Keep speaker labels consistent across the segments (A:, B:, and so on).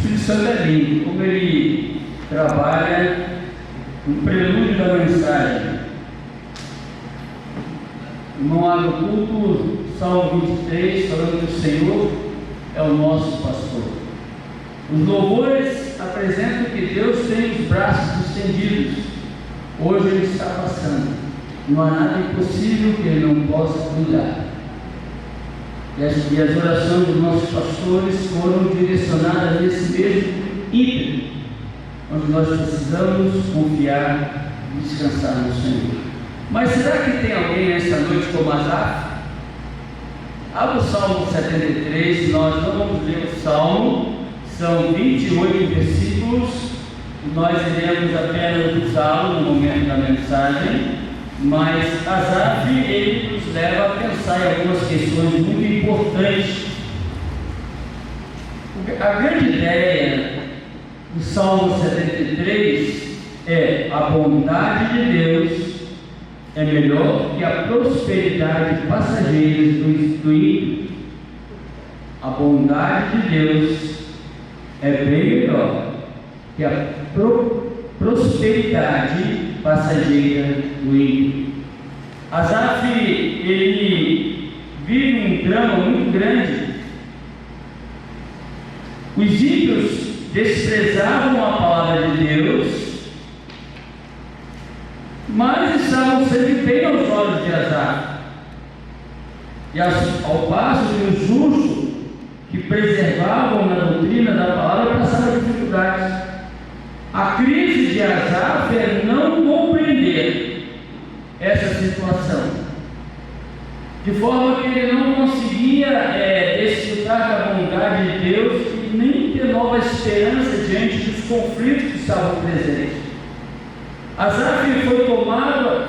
A: Espírito Santo é lindo, como ele trabalha no prelúdio da mensagem. Irmão, abre o culto, Salmo 23, falando que o Senhor é o nosso pastor. Os louvores apresentam que Deus tem os braços estendidos. Hoje Ele está passando. Não há nada impossível que Ele não possa cuidar. E as orações dos nossos pastores foram direcionadas nesse mesmo ímpeto, onde nós precisamos confiar e descansar no Senhor. Mas será que tem alguém nessa noite como Asaf? Abra o Salmo 73, nós não vamos ler o Salmo, são 28 versículos, nós iremos apenas usá-lo no momento da mensagem, mas Asaf, ele nos leva a pensar em algumas questões muito importantes. A grande ideia do Salmo 73 é: a bondade de Deus é melhor que a prosperidade passageira do ímpio. A bondade de Deus é bem melhor que a prosperidade passageira do ímpio. Asaf, ele vive um drama muito grande. Os ímpios desprezavam a palavra de Deus, mas estavam sempre bem aos olhos de Asaf. E ao passo que os justos que preservavam na doutrina da palavra passaram dificuldades. A crise de Asaf é não compreender essa situação, de forma que ele não conseguia desfrutar da bondade de Deus e nem ter nova esperança diante dos conflitos que estavam presentes. Asaf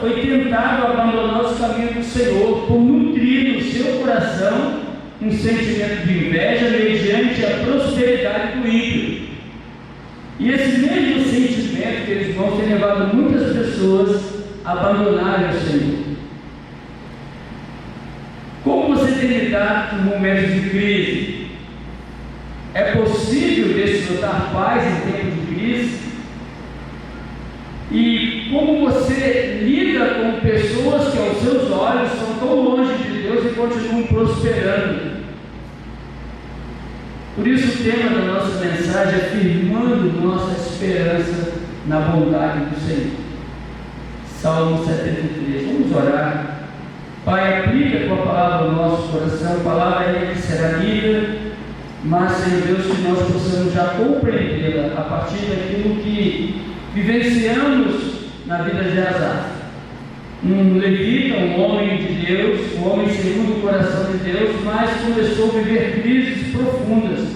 A: foi tentado a abandonar os caminhos do Senhor por nutrir no seu coração um sentimento de inveja mediante a prosperidade do ímpio. E esse mesmo sentimento, queridos irmãos, tem levado muitas pessoas a abandonarem o Senhor. Como você tem lidado com momentos de crise? É possível desfrutar paz em tempos de crise? E como você lida com pessoas que aos seus olhos são tão longe de Deus e continuam prosperando? Por isso o tema da nossa mensagem é afirmando nossa esperança na bondade do Senhor. Salmo 73. Vamos orar. Pai, aplica a tua palavra ao nosso coração. A palavra é que será lida, mas, Senhor Deus, que nós possamos já compreendê-la a partir daquilo que vivenciamos na vida de Asaf. Um levita, um homem de Deus, um homem segundo o coração de Deus, mas começou a viver crises profundas,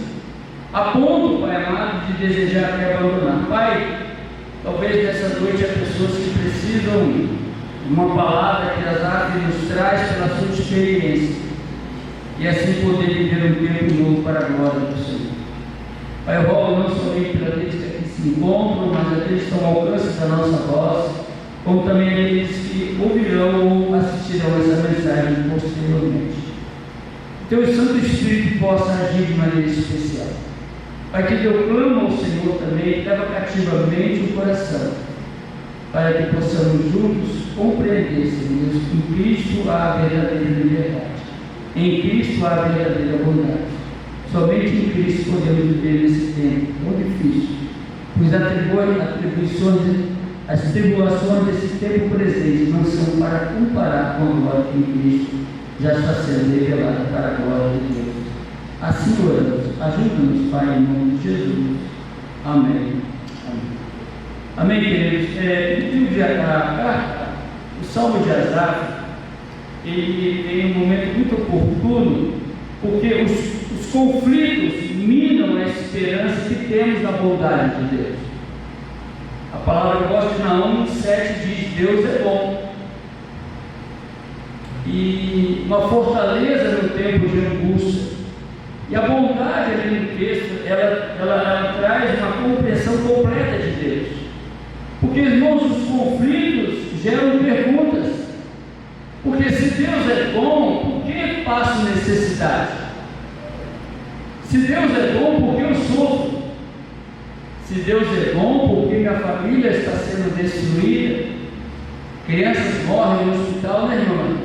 A: a ponto, Pai amado, de desejar até abandonar. Pai, talvez nessa noite há pessoas que precisam de uma palavra que Asaf nos traz pela sua experiência, e assim poder viver um tempo novo para a glória do Senhor. Pai, eu rogo não somente para aqueles que aqui se encontram, mas aqueles que estão ao alcance da nossa voz, como também aqueles que ouvirão ou assistirão essa mensagem posteriormente. Teu Santo Espírito possa agir de maneira especial. Pai, que eu clamo ao Senhor também, leva cativamente o coração, para que possamos juntos compreender, Senhor Deus, que em Cristo há a verdadeira liberdade, em Cristo há a verdadeira bondade. Somente em Cristo podemos viver nesse tempo tão difícil, pois as tribulações desse tempo presente não são para comparar com a glória que em Cristo já está sendo revelada para a glória de Deus. Assim oramos. Ajuda-nos, Pai, em nome de Jesus. Amém. Amém, Amém, queridos. O Salmo de Asaf, ele tem um momento muito oportuno, porque os conflitos minam a esperança que temos na bondade de Deus. A palavra que eu gosto de Naum 7 diz: Deus é bom. E uma fortaleza no tempo de angústia. E a bondade ali no texto, ela traz uma compreensão completa de Deus. Porque, irmãos, os conflitos geram perguntas. Porque se Deus é bom, por que passo necessidade? Se Deus é bom, por que eu sofro? Se Deus é bom, porque minha família está sendo destruída, crianças morrem no hospital, né, irmã?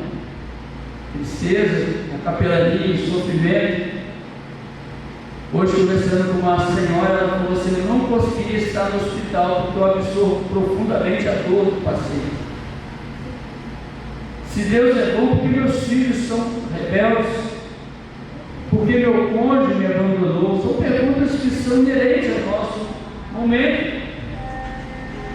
A: Tristeza, a capelania, o sofrimento. Hoje, conversando com uma senhora, ela falou assim: eu não conseguiria estar no hospital porque eu absorvo profundamente a dor do paciente. Se Deus é bom, porque meus filhos são rebeldes, porque meu cônjuge me abandonou. São perguntas que são inerentes ao nosso momento.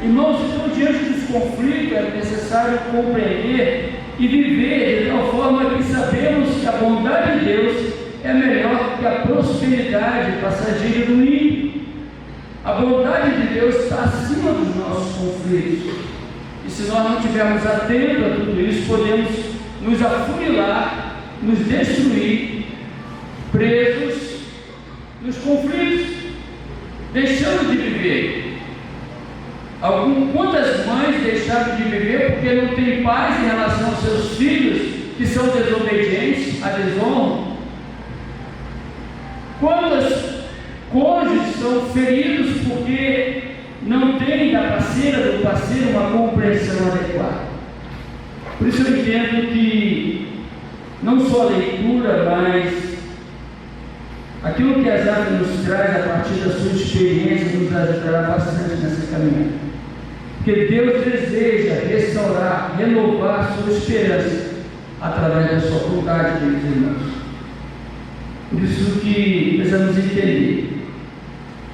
A: Irmãos, então, diante dos conflitos, é necessário compreender e viver de tal forma que sabemos que a bondade de Deus é melhor que a prosperidade passageira do ímpio. A bondade de Deus está acima dos nossos conflitos. E se nós não estivermos atentos a tudo isso, podemos nos afunilar, nos destruir, presos nos conflitos, deixando de viver. Quantas mães deixaram de viver porque não têm paz em relação aos seus filhos que são desobedientes, a desonra? Quantos cônjuges são feridos porque não têm da parceira, do parceiro, uma compreensão adequada? Por isso eu entendo que não só a leitura, mas aquilo que Asaf nos traz a partir da sua experiência nos ajudará bastante nessa caminhada. Porque Deus deseja restaurar, renovar a sua esperança através da sua vontade, queridos irmãos. Por isso que precisamos entender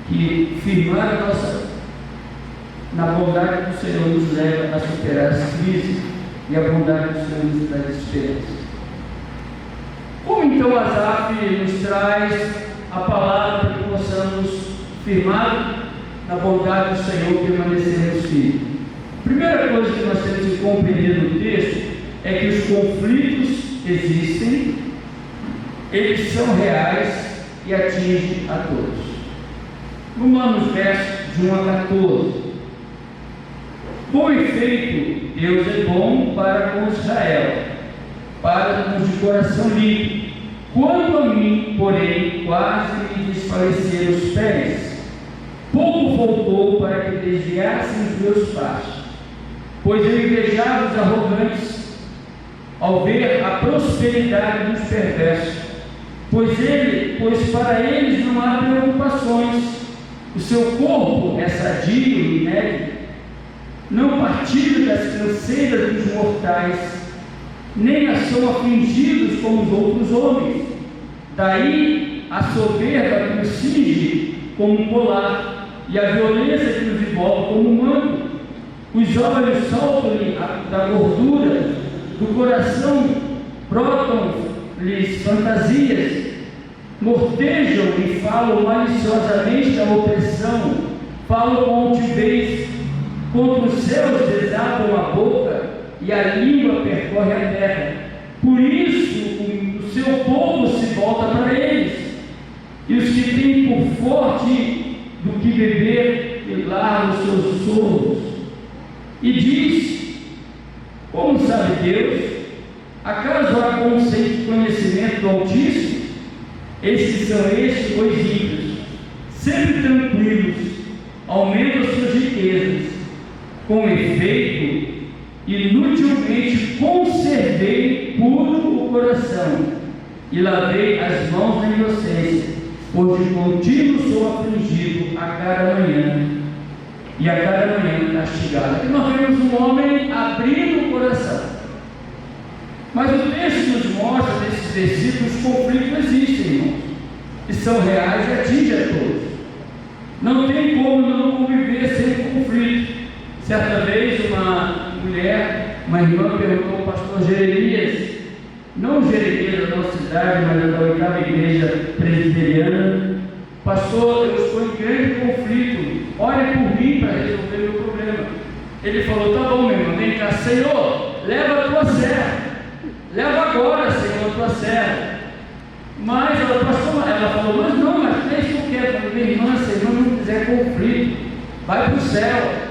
A: que firmar a nossa na bondade do Senhor nos leva a superar as crises e a bondade do Senhor nos traz esperança. Como então Asaf nos traz a palavra para que possamos firmar na bondade do Senhor e permanecermos firmes? A primeira coisa que nós temos que compreender no texto é que os conflitos existem, eles são reais e atingem a todos. Vamos lá nos versos de 1 a 14. Com efeito, Deus é bom para com Israel, para com os de coração limpo. Quanto a mim, porém, quase me desfaleceram os pés. Pouco faltou para que desviassem os meus passos, pois eu invejava os arrogantes ao ver a prosperidade dos perversos, pois para eles não há preocupações. O seu corpo é sadio e inédito, não partilha das canseiras dos mortais, nem são afligidos como os outros homens. Daí a soberba que os cinge como um colar, e a violência que os envolve como um manto. Os olhos saltam-lhe da gordura, do coração brotam-lhes fantasias, mortejam e falam maliciosamente da opressão, falam com altivez, contra os céus desatam a boca e a língua percorre a terra. Por isso o seu povo se volta para eles, e os que têm por forte do que beber e largam os seus sorros. E diz: como sabe Deus? Acaso há conhecimento do Altíssimo? Estes são os ímpios, sempre tranquilos, aumentam suas riquezas. Com efeito, inutilmente conservei puro o coração e lavei as mãos na inocência, pois de contínuo sou afligido a cada manhã e a cada manhã castigado. Aqui nós vemos um homem abrindo o coração. Mas o texto nos mostra, nesses versículos, os conflitos existem, irmãos, e são reais e atingem a todos. Não tem como não conviver sem conflito. Certa vez uma mulher, uma irmã, perguntou ao pastor Jeremias, não Jeremias da nossa cidade, mas da 8ª igreja presbiteriana: pastor, eu estou em grande conflito, ore por mim para resolver meu problema. Ele falou: tá bom, meu irmão, vem cá. Senhor, leva a tua serva, leva agora, Senhor, a tua serva. Mas ela falou: mas não, mas deixa eu quero. Minha irmã, se a irmã não quiser conflito, vai para o céu.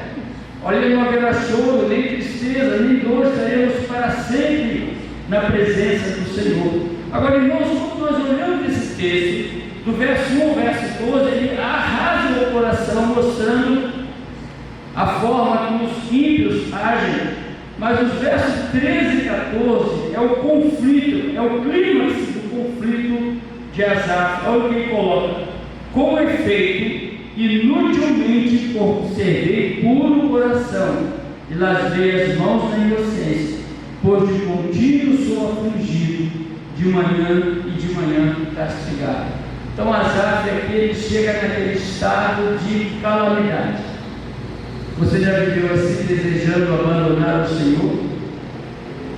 A: Olha, não haverá choro, nem tristeza, nem dor, estaremos para sempre na presença do Senhor. Agora, irmãos, quando nós olhamos esse texto, do verso 1 ao verso 12, ele arrasa o coração, mostrando Mas os versos 13 e 14 é o conflito, é o clímax do conflito de Asaf. Olha o que ele coloca: com efeito, inutilmente conservei puro coração e lavei as mãos na inocência, pois de contínuo sou afligido, de manhã e de manhã castigado. Então Asaf aqui ele chega naquele estado de calamidade. Você já viveu assim, desejando abandonar o Senhor?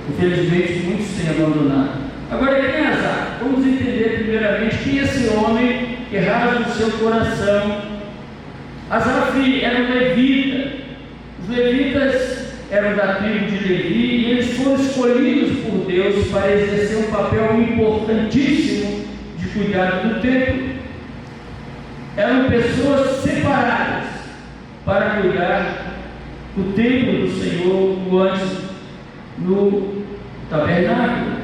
A: Infelizmente muitos têm abandonado. Agora quem é Asaf? Vamos entender primeiramente quem é esse homem que rasga o seu coração. Asaf era um levita. Os levitas eram da tribo de Levi e eles foram escolhidos por Deus para exercer um papel importantíssimo de cuidado do templo. Eram pessoas separadas para cuidar do templo do Senhor no tabernáculo.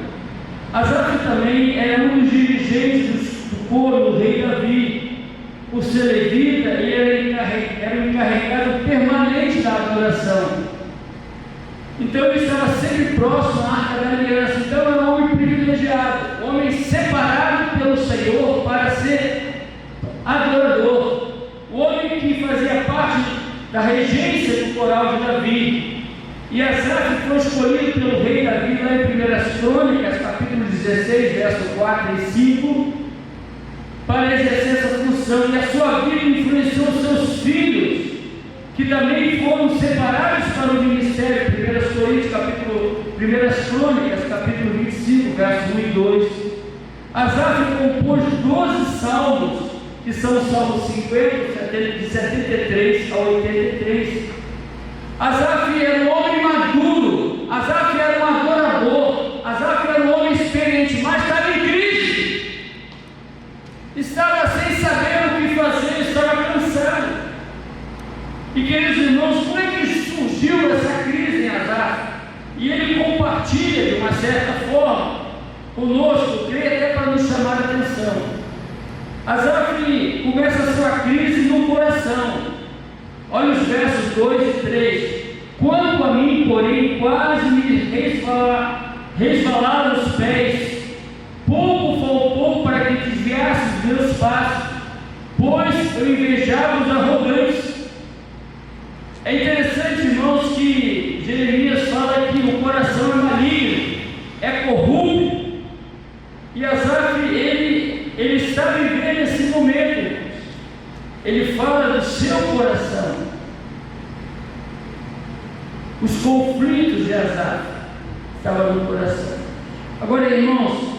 A: Asaf também era um dos dirigentes do coro do rei Davi. Por ser levita, ele era o encarregado permanente da adoração. Então ele estava sempre próximo à arca da aliança. Então era um homem privilegiado, homem separado pelo Senhor para ser adorador, o homem que fazia parte da regência do coral de Davi. E Asaf foi escolhido pelo rei Davi lá em 1 Crônicas, capítulo 16, verso 4 e 5, para exercer essa função. E a sua vida influenciou seus filhos, que também foram separados para o ministério. 1 Crônicas, capítulo 25, verso 1 e 2. Asaf compôs 12 salmos, que são os salmos 50, de 73 a 83. Asaf era um homem maduro, Asaf era um adorador, Asaf era um homem experiente, mas estava em crise, estava sem saber o que fazer, estava cansado. E queridos irmãos, como é que surgiu essa crise em Asaf? E ele compartilha de uma certa forma conosco, creio até para nos chamar a atenção. Asaf começa a sua crise no coração. Olha os versos 2 e 3. Quanto a mim, porém, quase me resvalaram os pés. Pouco faltou para que desviasse os meus passos, pois eu invejava os arrogantes. É interessante, irmãos, que Jeremias fala que o coração é maligno, é corrupto. E Asaf, ele está vivendo esse momento, irmãos. Ele fala do seu coração. Os conflitos de Asaf estavam no coração. Agora, irmãos,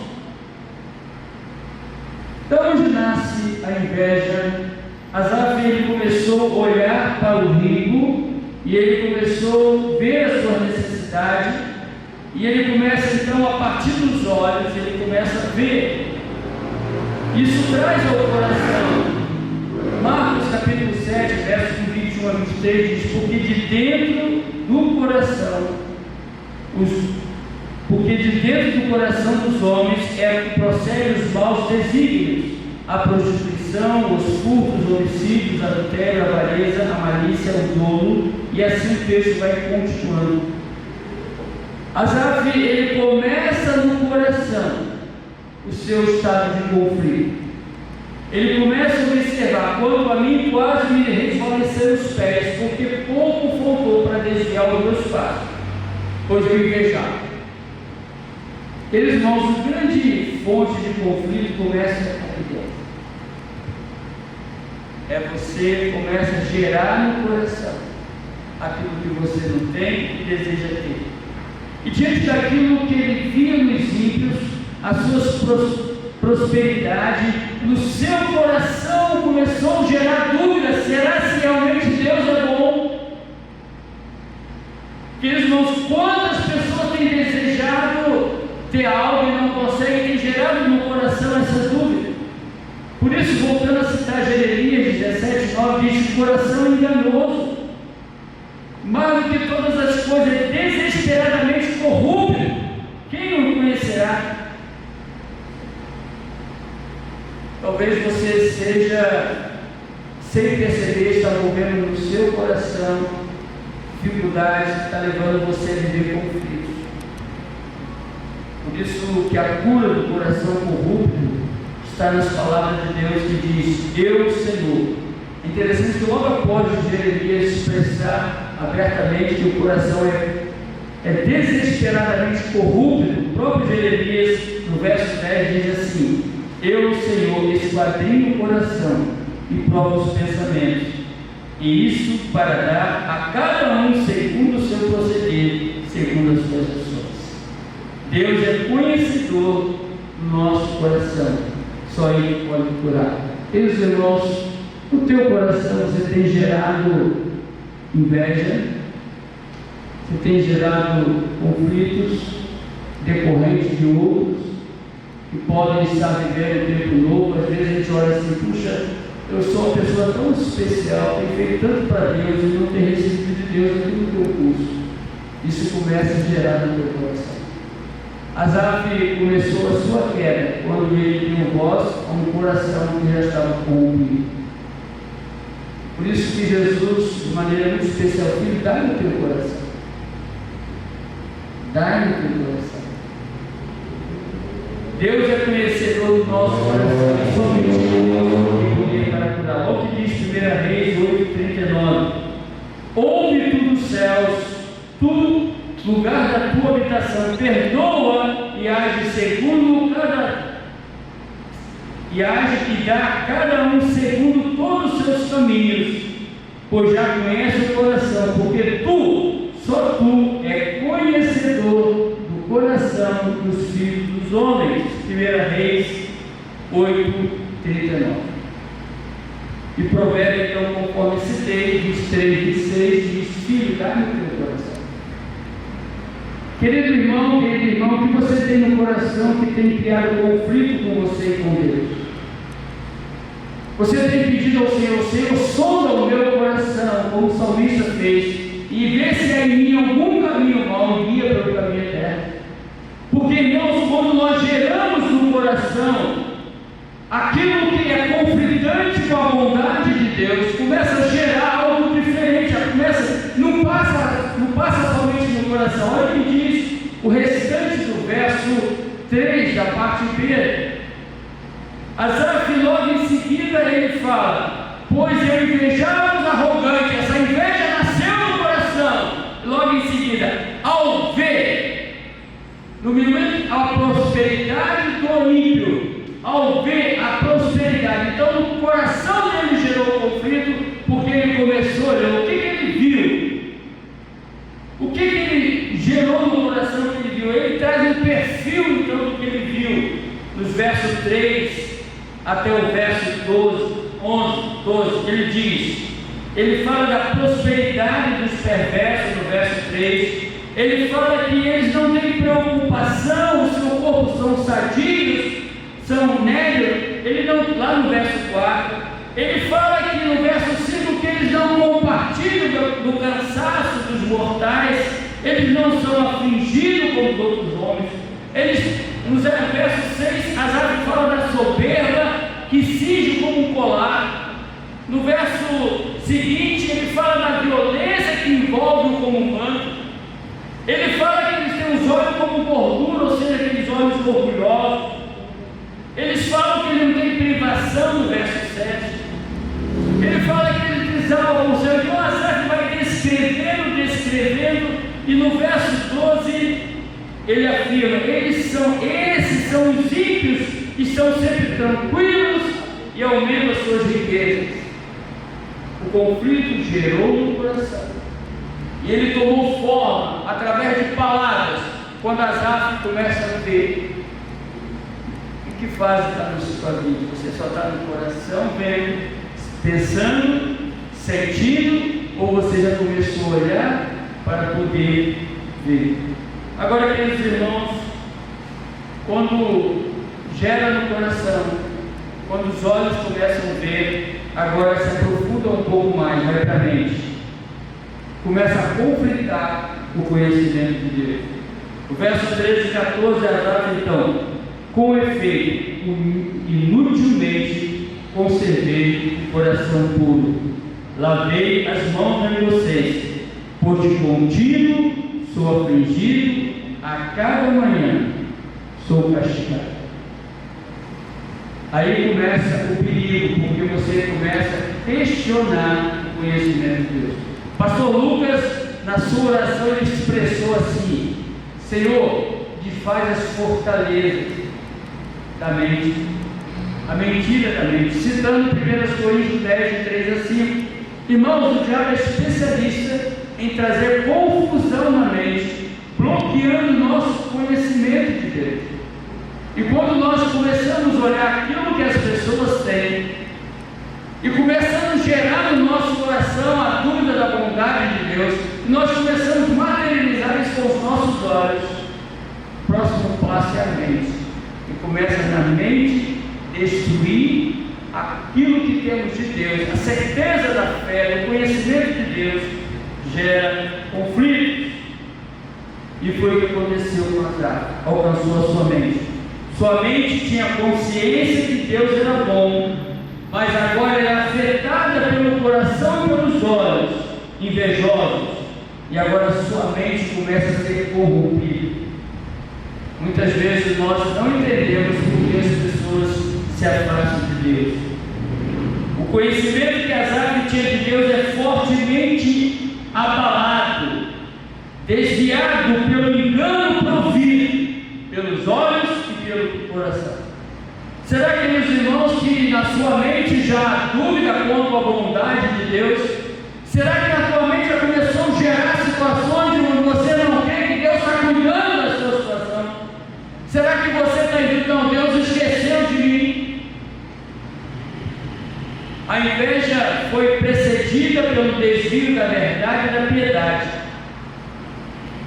A: de onde nasce a inveja? Asaf, ele começou a olhar para o rico e ele começou a ver a sua necessidade, e ele começa então, a partir dos olhos, ele começa a ver. Isso traz ao coração. Marcos capítulo 7, versos 21 a 23 diz: porque de dentro do coração dos homens é que procedem os maus desígnios, a prostituição, os furtos, os homicídios, a adultério, a avareza, a malícia, o dolo, e assim o texto vai continuando. Asaf, ele começa no coração o seu estado de conflito. Ele começa a observar: quanto a mim, quase me resvaleceram os pés, porque pouco faltou para desviar os meus passos, pois eu invejava. Eles, irmãos, a grande fonte de conflito começa aqui dentro. Você começa a gerar no coração aquilo que você não tem e deseja ter. E diante daquilo que ele via nos ímpios, as suas prosperidade, no seu coração começou a gerar dúvidas: será que realmente Deus é bom? Queridos irmãos, quantas pessoas têm desejado ter algo e não conseguem, tem gerado no coração essa dúvida? Por isso, voltando a citar Jeremias 17:9, diz que o coração é enganoso, mais do que todas as coisas, é desesperadamente corrupto. Quem o conhecerá? Talvez você seja, sem perceber, está movendo no seu coração dificuldades que está levando você a viver conflitos. Por isso que a cura do coração corrupto está nas palavras de Deus que diz: Eu, Senhor. É interessante que logo após Jeremias expressar abertamente que o coração é desesperadamente corrupto, o próprio Jeremias, no verso 10, diz assim: Eu, Senhor, esquadrinho o coração e provo os pensamentos, e isso para dar a cada um segundo o seu proceder, segundo as suas ações. Deus é conhecedor do nosso coração, só Ele pode curar. Meus irmãos, no teu coração você tem gerado inveja, você tem gerado conflitos decorrentes de outros que podem estar vivendo um tempo novo. Às vezes a gente olha assim: puxa, eu sou uma pessoa tão especial, tenho feito tanto para Deus e não tenho recebido de Deus aqui no teu curso. Isso começa a gerar no teu coração. Asaf começou a sua queda quando ele deu voz a um coração que já estava corrompido. Por isso que Jesus, de maneira muito especial, filho, dá no teu coração. Dá no teu coração. Deus é conhecedor do nosso coração e somente Ele tem poder para curar. Olha o que diz 1 Reis 8,39. Ouve tu dos céus, tu, lugar da tua habitação, perdoa e age segundo e dá a cada um segundo todos os seus caminhos, pois já conhece o coração, porque só tu é conhecedor do coração dos filhos dos homens. 1 Reis 8,39. E provérbio, então, conforme citei, 23, 26, diz: filho, dá-me o teu coração. Querido irmão, o que você tem no coração que tem criado conflito com você e com Deus? Você tem pedido ao Senhor: Senhor, sonda o meu coração, como o salmista fez, e vê se há em mim algum caminho mau, e guia pelo caminho eterno. Porque, irmãos, quando nós geramos no coração aquilo que é conflitante com a bondade de Deus, começa a gerar algo diferente, não passa somente no coração. Olha o que diz o restante do verso 3, da parte B. Asaf, logo em seguida, ele fala: pois eu invejava os arrogantes. Essa inveja nasceu no coração. Logo em seguida, ao ver, no momento, a prosperidade do ímpio, ao ver a prosperidade, então no coração dele gerou conflito, porque ele começou a olhar o que ele viu, o que ele gerou no coração que ele viu. Ele traz um perfil então do que ele viu, nos versos 3 até o verso 12, ele diz, ele fala da prosperidade dos perversos no verso 3, ele fala que eles não têm preocupação, o seu corpo são sadios, são negros. Ele não, lá no verso 4, ele fala aqui no verso 5 que eles não compartilham do cansaço dos mortais, eles não são afligidos como os outros homens. No verso 6, Asaf fala da soberba que cinge como um colar. No verso seguinte, ele fala da violência que envolve como um manto. Ele fala que eles têm os olhos como gordura, ou seja, aqueles olhos orgulhosos. Eles falam que ele não tem privação no verso 7. Ele fala que ele desaba o céu. Então Asaf vai descrevendo, e no verso 12 ele afirma: esses são os ímpios, estão sempre tranquilos e aumentam as suas riquezas. O conflito gerou no coração, e ele tomou forma através de palavras. Quando Asaf começa a ver em que fase está na sua vida, você só está no coração vendo, pensando, sentindo, ou você já começou a olhar para poder ver? Agora, queridos irmãos, quando gera no coração, quando os olhos começam a ver, agora se aprofunda um pouco mais, vai para a mente, começa a conflitar o conhecimento de Deus. O verso 13 e 14, Asaf então: com efeito, inutilmente conservei o coração puro, lavei as mãos na inocência, Por de contínuo sou afligido, a cada manhã sou castigado. Aí começa o perigo, porque você começa a questionar o conhecimento de Deus. Pastor Lucas, na sua oração, ele expressou assim: Senhor, desfaz as fortalezas da mente, a mentira da mente, citando 1 Coríntios 10, de 3 a 5. Irmãos, o diabo é especialista em trazer confusão na mente, bloqueando o nosso conhecimento de Deus. E quando nós começamos a olhar aquilo que as pessoas têm e começamos a gerar no nosso coração a dúvida da bondade de Deus, nós começamos a materializar isso com os nossos olhos, o próximo passo é a mente, e começa na mente destruir aquilo que temos de Deus. A certeza da fé, do conhecimento de Deus gera conflitos, e foi o que aconteceu com Azaf. Alcançou a sua mente. Sua mente tinha consciência que Deus era bom, mas agora era afetada pelo coração e pelos olhos invejosos, e agora sua mente começa a ser corrompida. Muitas vezes nós não entendemos por que as pessoas se afastam de Deus. O conhecimento que Azaf tinha de Deus é fortemente abalado, desviado pelo engano provido pelos olhos e pelo coração. Será que, meus irmãos, que na sua mente já há dúvida quanto à bondade de Deus? Será que na tua mente já começou a gerar situações onde você não crê que Deus está cuidando da sua situação? Será que você está dizendo, não, Deus esqueceu de mim? A inveja foi precedida pelo desvio da verdade e da piedade.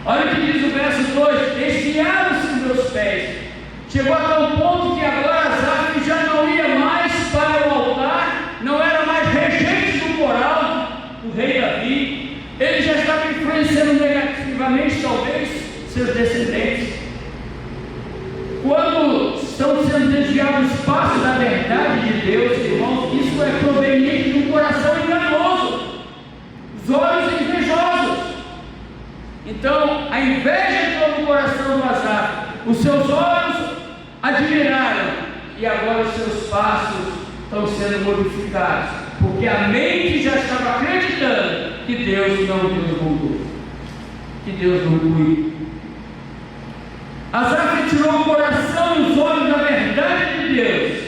A: Olha o que diz o verso 2: desviaram-se meus pés. Chegou a tal ponto que agora Azaf já não ia mais para o altar, não era mais regente do coral do rei Davi, ele já estava influenciando negativamente, talvez, seus descendentes. Quando estão sendo desviados do espaço da verdade de Deus, irmãos, isso é proveniente de um coração enganoso, os olhos invejosos. Então, a inveja entrou no coração do Azaf, os seus olhos admiraram, e agora os seus passos estão sendo modificados, porque a mente já estava acreditando que Deus não Deus voltou, que Deus não cuida. Azaf tirou o coração e os olhos da verdade de Deus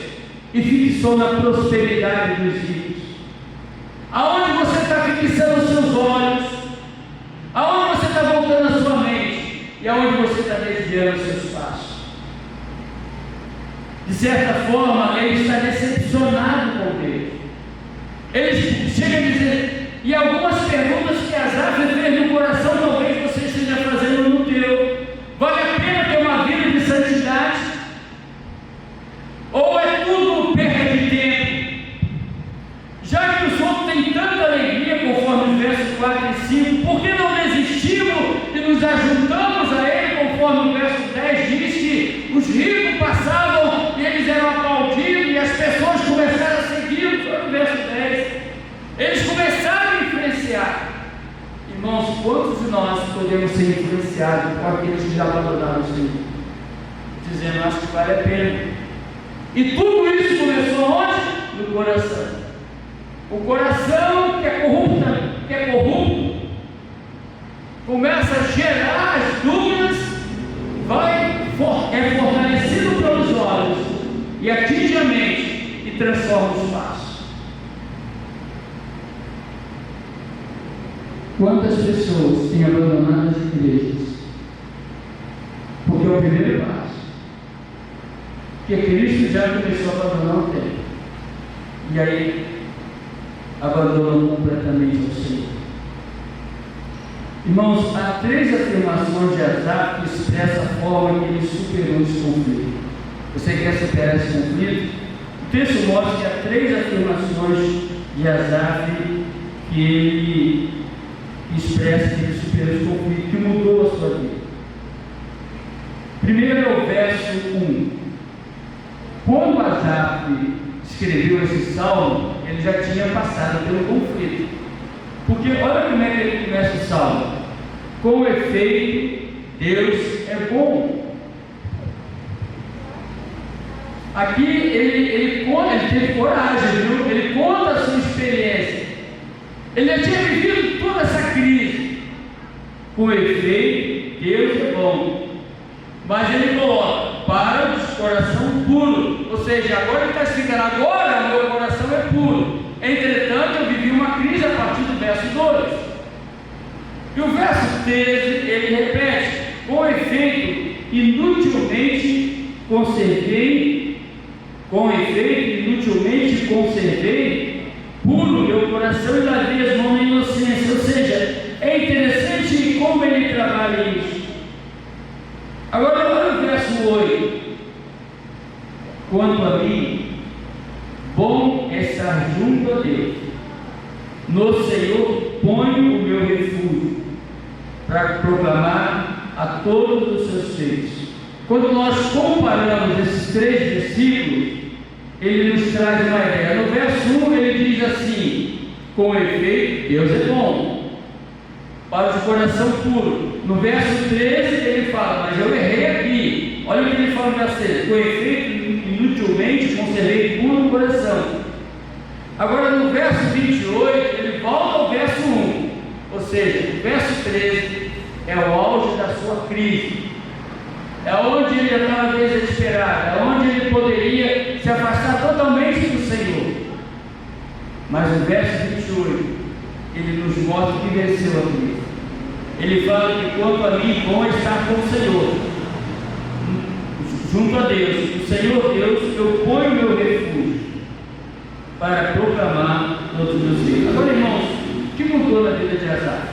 A: e fixou na prosperidade dos ricos. Aonde você está fixando os seus olhos? Aonde você está voltando a sua mente? E aonde você está desviando os seus passos? De certa forma, ele está decepcionado com Deus. Ele chega a dizer, e algumas perguntas que Azaf fez no coração, talvez você esteja fazendo no teu. Vale a pena ter uma vida de santidade? Ou é tudo perda de tempo? Já que os outros têm tanta alegria, conforme os versos 4 e 5, por que não desistimos e nos ajuntamos a Ele, conforme o verso 10 diz que os ricos passavam e eles eram aplaudidos e as pessoas começaram a segui-los? Foi no verso 10. Eles começaram a influenciar. Irmãos, quantos de nós podemos ser influenciados por aqueles que já abandonaram o Senhor? Dizendo, acho que vale a pena. E tudo isso começou onde? No coração. O coração que é corrupto, começa a gerar as dúvidas, é fortalecido pelos olhos e atinge a mente e transforma os passos. Quantas pessoas têm abandonado as igrejas? Porque é o primeiro passo. Porque Cristo já começou a abandonar o tempo. E aí, abandonou completamente o Senhor. Irmãos, há 3 afirmações de Azaf que expressam a forma que ele superou esse conflito. Você quer superar esse conflito? O texto mostra que há 3 afirmações de Azaf que ele expressa que ele superou esse conflito, que mudou a sua vida. Primeiro é o verso 1. Quando Azaf escreveu esse salmo, ele já tinha passado pelo conflito. Porque olha como é que ele começa o salmo: com efeito, Deus é bom. Aqui ele conta, ele teve coragem, viu? Ele conta a sua experiência. Ele já tinha vivido toda essa crise. Com efeito, Deus é bom. Mas ele coloca: para os coração puro. Ou seja, agora ele está explicando: agora o meu coração é puro. Entretanto, eu vivi uma crise a partir do verso 2. E o verso 13, ele repete: com efeito, inutilmente conservei puro meu coração e lavei as mãos na inocência. Ou seja, é interessante como ele trabalha isso. Agora olha o verso 8: quanto a mim, bom é estar junto a Deus, no Senhor ponho o meu refúgio, para proclamar a todos os seus feitos. Quando nós comparamos esses 3 versículos, ele nos traz uma ideia. No verso 1 ele diz assim: com efeito, Deus é bom, para o coração puro. No verso 13 ele fala: mas eu errei aqui. Olha o que ele fala no verso 13: com efeito, inutilmente conservei puro o coração. Agora no verso 28 ele volta ao verso 1. Ou seja, o verso 13 é o auge da sua crise. É onde ele já estava desesperado, é onde ele poderia se afastar totalmente do Senhor. Mas no verso 28, ele nos mostra que venceu a crise. Ele fala que quanto a mim, bom é estar com o Senhor, junto a Deus. O Senhor Deus, eu ponho o meu refúgio para proclamar todos os meus feitos. Agora, irmãos, o que mudou na vida de Asaf?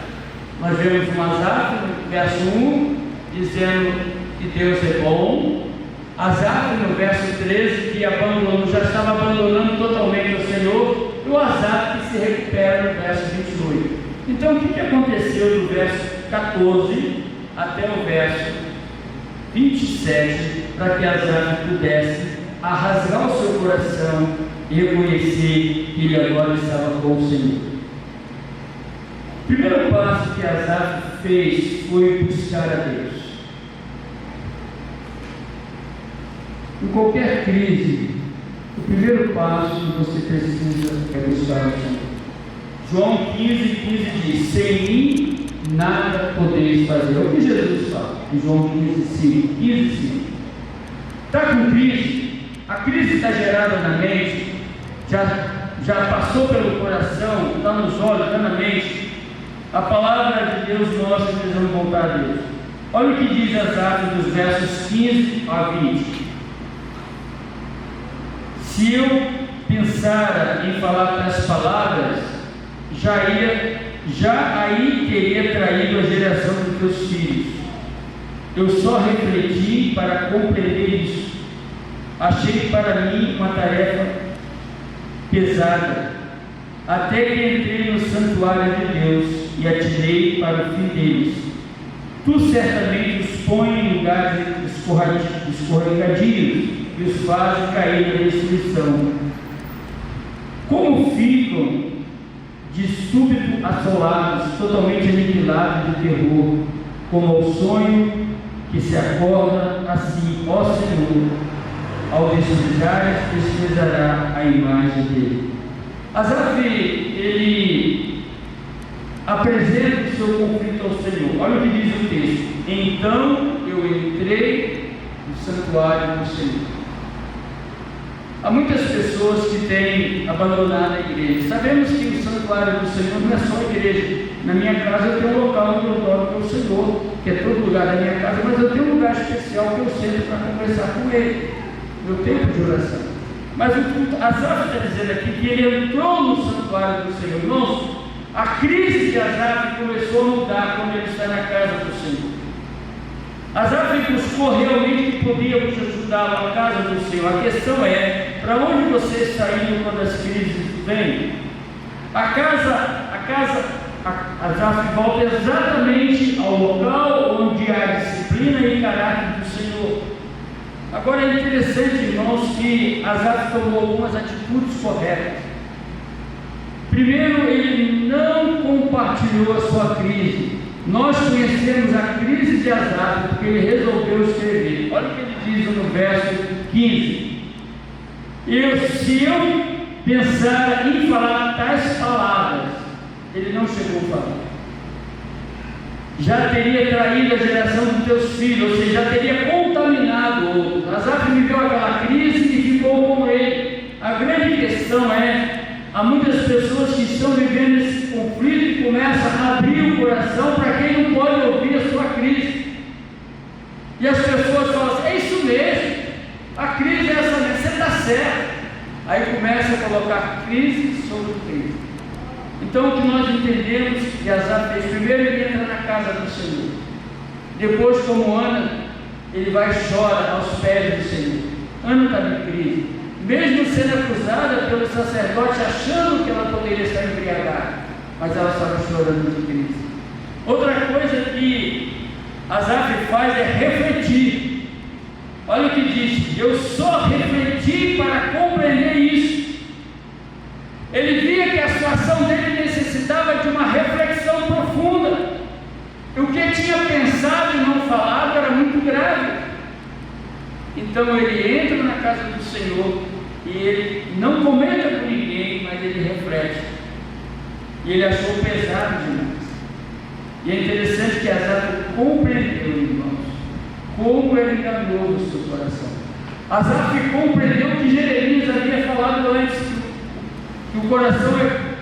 A: Nós vemos um Asaf, no verso 1, dizendo que Deus é bom. Asaf, no verso 13, que já estava abandonando totalmente o Senhor. E o Asaf que se recupera no verso 28. Então, o que aconteceu do verso 14 até o verso 27, para que Asaf pudesse rasgar o seu coração e reconhecer que ele agora estava com o Senhor? O primeiro passo que Asaf fez foi buscar a Deus. Em qualquer crise, o primeiro passo que você precisa é buscar o Senhor. João 15:15 diz: sem mim nada podeis fazer. É o que Jesus fala em João 15:5. Está com crise? A crise está gerada na mente, já passou pelo coração, está nos olhos, está na mente. A palavra de Deus mostra que precisamos voltar a Deus. Olha o que diz Asaf dos versos 15 a 20. Se eu pensara em falar tais palavras, já aí teria traído a geração dos teus filhos. Eu só refleti para compreender isso. Achei para mim uma tarefa pesada, até que entrei no santuário de Deus e atirei para o fim deles. Tu certamente os põe em lugares escorregadios e os fazem cair na destruição. Como ficam de súbito assolados, totalmente aniquilados de terror, como ao sonho que se acorda assim, ó Senhor, ao desprezares, desprezará a imagem dele. Asaf, ele apresenta o seu conflito ao Senhor. Olha o que diz o texto: então eu entrei no santuário do Senhor. Há muitas pessoas que têm abandonado a igreja. Sabemos que o santuário do Senhor não é só a igreja. Na minha casa eu tenho um local onde eu adoro para o Senhor, que é todo lugar da minha casa, mas eu tenho um lugar especial que eu sento para conversar com Ele, meu tempo de oração. Mas o Asaf está dizendo aqui que ele entrou no santuário do Senhor. Irmãos, a crise de Asaf começou a mudar quando ele está na casa do Senhor. Asaf buscou realmente que podíamos ajudá-lo à casa do Senhor. A questão é: para onde você está indo quando as crises vêm? Asaf volta exatamente ao local onde há disciplina e caráter do Senhor. Agora é interessante, irmãos, que Asaf tomou algumas atitudes corretas. Primeiro, ele não comparou compartilhou a sua crise. Nós conhecemos a crise de Asaf, porque ele resolveu escrever. Olha o que ele diz no verso 15. Se eu pensara em falar tais palavras, ele não chegou a falar. Já teria traído a geração dos teus filhos, ou seja, já teria contaminado outros. Asaf viveu aquela crise e ficou com ele. A grande questão há muitas pessoas que estão vivendo esse conflito e começam a abrir o coração para quem não pode ouvir a sua crise. E as pessoas falam assim: é isso mesmo, a crise é essa mesmo, você está certo. Aí começa a colocar crise sobre crise. Então o que nós entendemos que Asaf fez, primeiro ele entra na casa do Senhor, depois, como Ana, ele vai e chora aos pés do Senhor. Ana está em crise, mesmo sendo acusada pelo sacerdote, achando que ela poderia estar embriagada, mas ela estava chorando de crise. Outra coisa que Asaf faz é refletir. Olha o que diz: eu só refleti para compreender isso. Ele via que a situação dele necessitava de uma reflexão profunda. O que tinha pensado e não falado era muito grave. Então ele entra na casa do Senhor e ele não comenta com ninguém, mas ele reflete. E ele achou pesado demais. E é interessante que Asaf compreendeu, irmãos, como ele enganou no seu coração. Asaf compreendeu o que Jeremias havia falado antes, que o coração é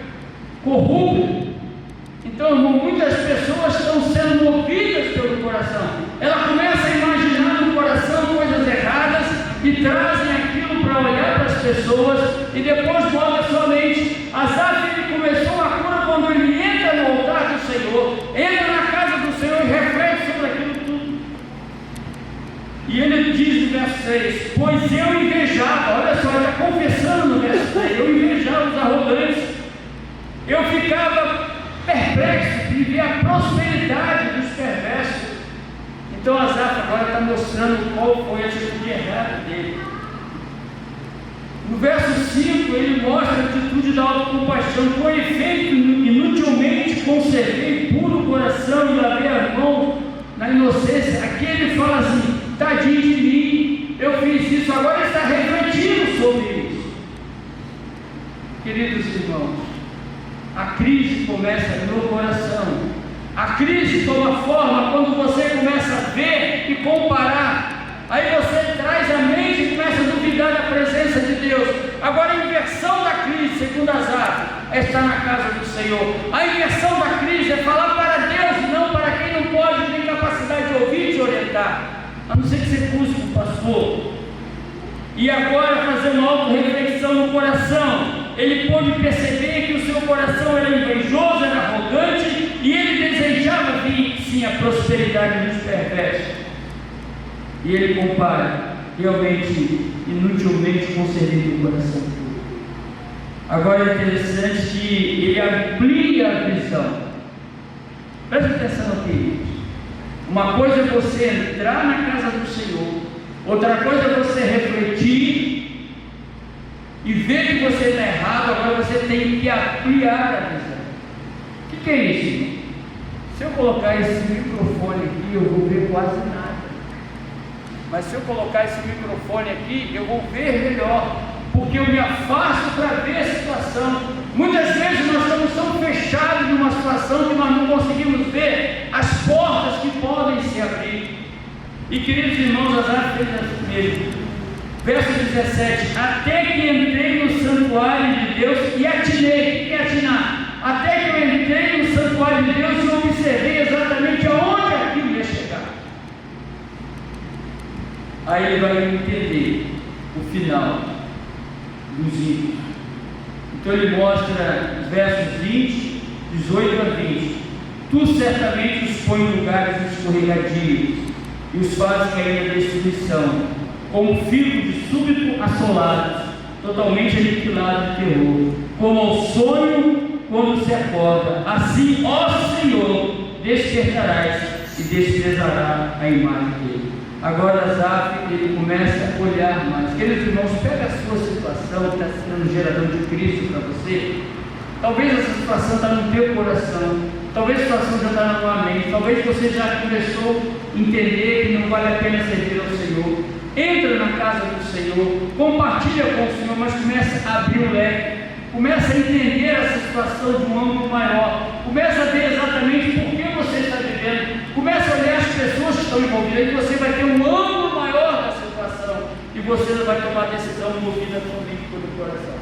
A: corrupto. Então, irmão, muitas pessoas estão sendo movidas pelo coração. Ela começa a imaginar no coração coisas erradas e trazem aquilo para olhar para as pessoas e depois bota sua mente. Asaf, ele começou a cura quando ele entra no altar do Senhor, entra na casa do Senhor e reflete sobre aquilo tudo. E ele diz no verso 6: pois eu invejava, olha só, ele está confessando no verso 6, eu invejava os arrogantes, eu ficava perplexo de ver a prosperidade dos perversos. Então Asaf agora está mostrando qual foi a atitude errada dele. No verso 5 ele mostra a atitude da autocompaixão. Com efeito, inutilmente conservei puro o coração e lavei as mãos na inocência. Aqui ele fala assim: tadinho de mim, eu fiz isso. Agora ele está refletindo sobre isso. Queridos irmãos, a crise começa no coração. A crise toma forma quando você começa a ver e comparar. Aí você traz a mente e começa a duvidar da presença de Deus. Agora a inversão da crise, segundo Asaf, é estar na casa do Senhor. A inversão da crise é falar para Deus, não para quem não pode, tem capacidade de ouvir e te orientar, a não ser que você busque um pastor. E agora, fazendo auto-reflexão no coração, ele pôde perceber que o seu coração era invejoso, era arrogante, e ele desejava vir sim a prosperidade dos perversos. E ele compara, realmente, inutilmente concebido o coração. Agora é interessante que ele amplia a visão. Preste atenção aqui. Uma coisa é você entrar na casa do Senhor, outra coisa é você refletir e ver que você está errado. Agora você tem que ampliar a visão. O que é isso? Se eu colocar esse microfone aqui, eu vou ver quase nada. Mas se eu colocar esse microfone aqui, eu vou ver melhor, porque eu me afasto para ver a situação. Muitas vezes nós estamos tão fechados numa situação que nós não conseguimos ver as portas que podem se abrir. E queridos irmãos, Asaf fez assim mesmo. Verso 17: até que entrei no santuário de Deus e atinei. O que é atinar? Até que eu entrei no santuário de Deus e observei exatamente aonde aquilo ia chegar. Aí ele vai entender o final dos ímpios. Então ele mostra os versos 20, 18 a 20. Tu certamente os põe em lugares escorregadios e os fazes cair na destruição, como filhos de súbito assolados, totalmente aniquilados de terror, como ao sonho quando se acorda. Assim, ó Senhor, despertarás e desprezará a imagem dele. Agora Asaf, ele começa a olhar mais. Queridos irmãos, pega a sua situação que está sendo gerador de Cristo para você. Talvez essa situação está no teu coração. Talvez a situação já está na tua mente, talvez você já começou a entender que não vale a pena servir ao Senhor. Entra na casa do Senhor, compartilha com o Senhor, mas começa a abrir o leque, começa a entender essa situação de um ângulo maior, começa a ver exatamente por que você está vivendo, começa a olhar as pessoas que estão envolvidas, e você vai ter um ângulo maior da situação, e você não vai tomar decisão movida somente pelo coração.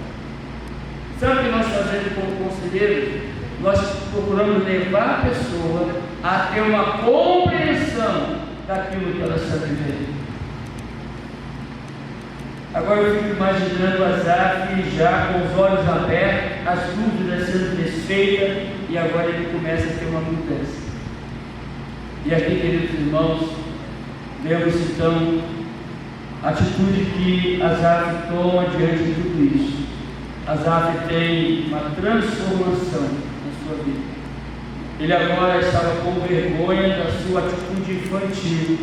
A: Sabe o que nós fazemos como conselheiros? Nós procuramos levar a pessoa a ter uma compreensão daquilo que ela está vivendo. Agora eu fico imaginando Asaf já com os olhos abertos, as dúvidas sendo desfeitas, e agora ele começa a ter uma mudança. E aqui, queridos irmãos, vemos então a atitude que Asaf toma diante de tudo isso. Asaf tem uma transformação na sua vida. Ele agora estava com vergonha da sua atitude infantil,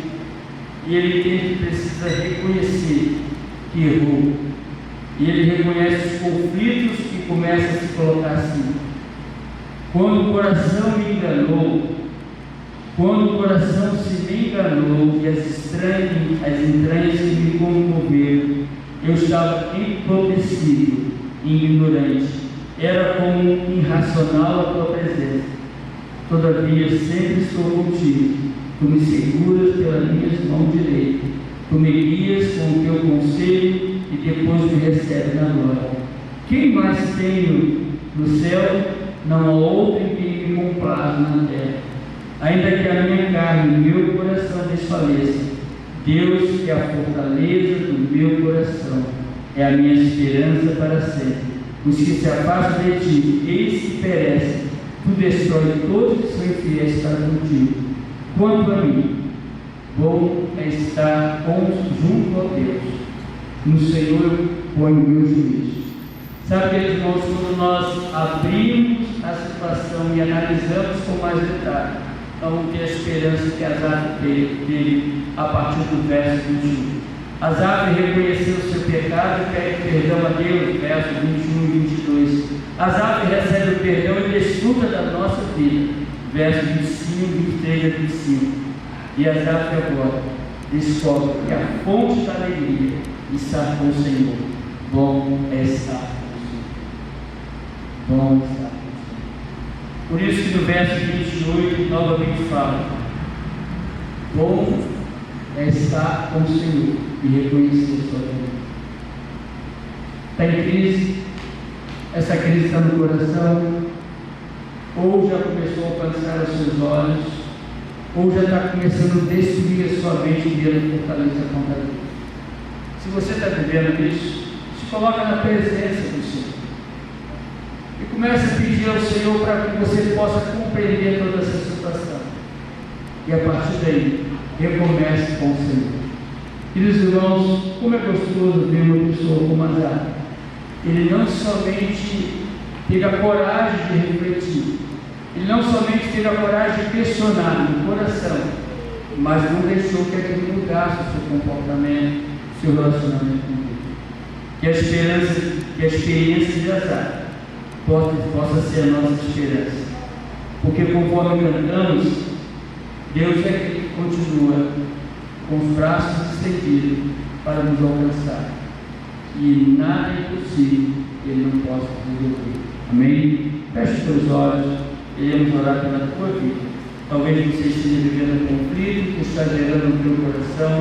A: e ele entende que precisa reconhecer que errou, e ele reconhece os conflitos e começa a se colocar assim: quando o coração me enganou, quando o coração se me enganou e as entranhas me comoveram, eu estava empobrecido e ignorante, era como irracional a tua presença. Todavia sempre estou contigo, tu me seguras pelas minhas mãos direitas, tu me guias com o teu conselho e depois me recebes na glória. Quem mais tenho no céu? Não há outro em quem me comprazo na terra. Ainda que a minha carne e o meu coração desfaleçam, Deus é a fortaleza do meu coração, é a minha esperança para sempre. Os que se afastam de ti, eis que perecem, tu destrói todos que são infiéis para contigo. Quanto a mim, bom é estar junto a Deus. No Senhor eu ponho o meu juízo. Sabe, queridos irmãos, quando nós abrimos a situação e analisamos com mais detalhe, nós vamos ter a esperança que Asaf teve a partir do verso 21. Asaf reconheceu o seu pecado e pede perdão a Deus, versos 21 e 22. Asaf recebe o perdão e desfruta da nossa vida, versos 25, 23 a 25. E Asaf agora descobre que a fonte da alegria está com o Senhor. Bom é estar com o Senhor. Bom é estar com o Senhor. Por isso que no verso 28 novamente fala: bom é estar com o Senhor e reconhecer a sua vida. Está em crise? Essa crise está no coração? Ou já começou a alcançar os seus olhos? Ou já está começando a destruir a sua mente e a fortaleza contra Deus? Se você está vivendo isso, se coloca na presença do Senhor e começa a pedir ao Senhor para que você possa compreender toda essa situação, e a partir daí recomece com o Senhor. Queridos irmãos, como é gostoso ver uma pessoa como Asaf. Ele não somente teve a coragem de refletir, ele não somente teve a coragem de questionar no coração, mas não deixou que aquilo mudasse o seu comportamento, o seu relacionamento com Deus. Que a experiência de Asaf possa ser a nossa esperança, porque conforme cantamos, Deus é que continua com os braços estendidos para nos alcançar, e nada é impossível que Ele não possa resolver. Amém? Feche os teus olhos, iremos orar pela tua vida. Talvez você esteja vivendo um conflito que está gerando no teu coração,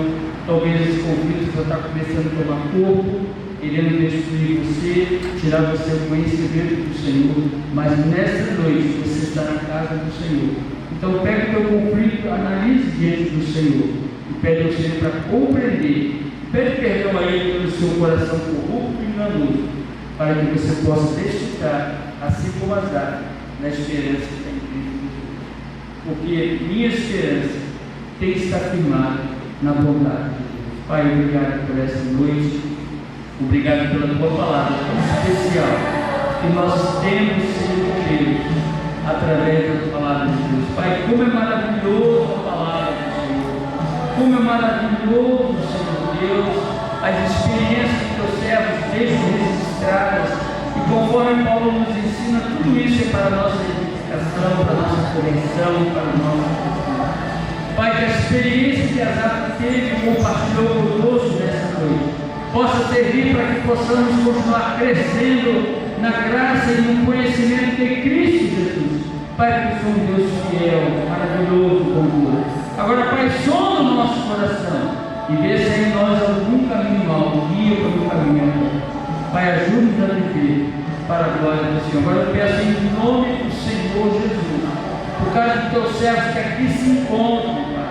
A: talvez esse conflito já está começando a tomar corpo, querendo destruir você, tirar você do conhecimento do Senhor, mas nessa noite você está na casa do Senhor. Então pega o teu conflito, analise diante do Senhor e pede ao Senhor para compreender. Pede perdão a Ele pelo seu coração corrupto e enganoso, para que você possa desfrutar, assim como Asaf, na esperança que tem em Cristo. Porque minha esperança tem que estar firmada na vontade de Deus. Pai, obrigado por essa noite, obrigado pela tua palavra especial que nós temos, Senhor Deus, através da tua palavra de Deus. Pai, como é maravilhosa a palavra do Senhor, como é maravilhoso, Senhor Deus, as experiências que teus servos deixam registradas, e conforme Paulo nos ensina, tudo isso é para a nossa edificação, para a nossa correção para o nosso crescimento. Pai, que a experiência que Asaf teve e compartilhou conosco nessa noite possa servir para que possamos continuar crescendo na graça e no conhecimento de Cristo Jesus. Pai, que somos um Deus fiel, maravilhoso, bom. Agora, Pai, sonda o nosso coração e vê se em nós algum caminho mau, guia para o caminho. Pai, ajude-nos a viver para a glória do Senhor. Agora eu peço em nome do Senhor Jesus, por causa dos teus servos que aqui se encontram, Pai.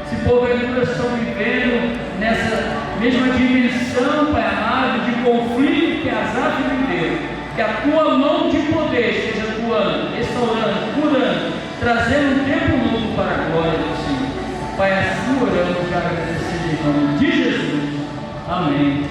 A: Se porventura estão vivendo nessa mesma dimensão, Pai amado, de conflito que Asaf viveu, que a tua mão de poder esteja atuando, restaurando, curando, trazendo um tempo novo para a glória do Senhor. Pai, assim oramos para agradecer em nome de Jesus. Amém.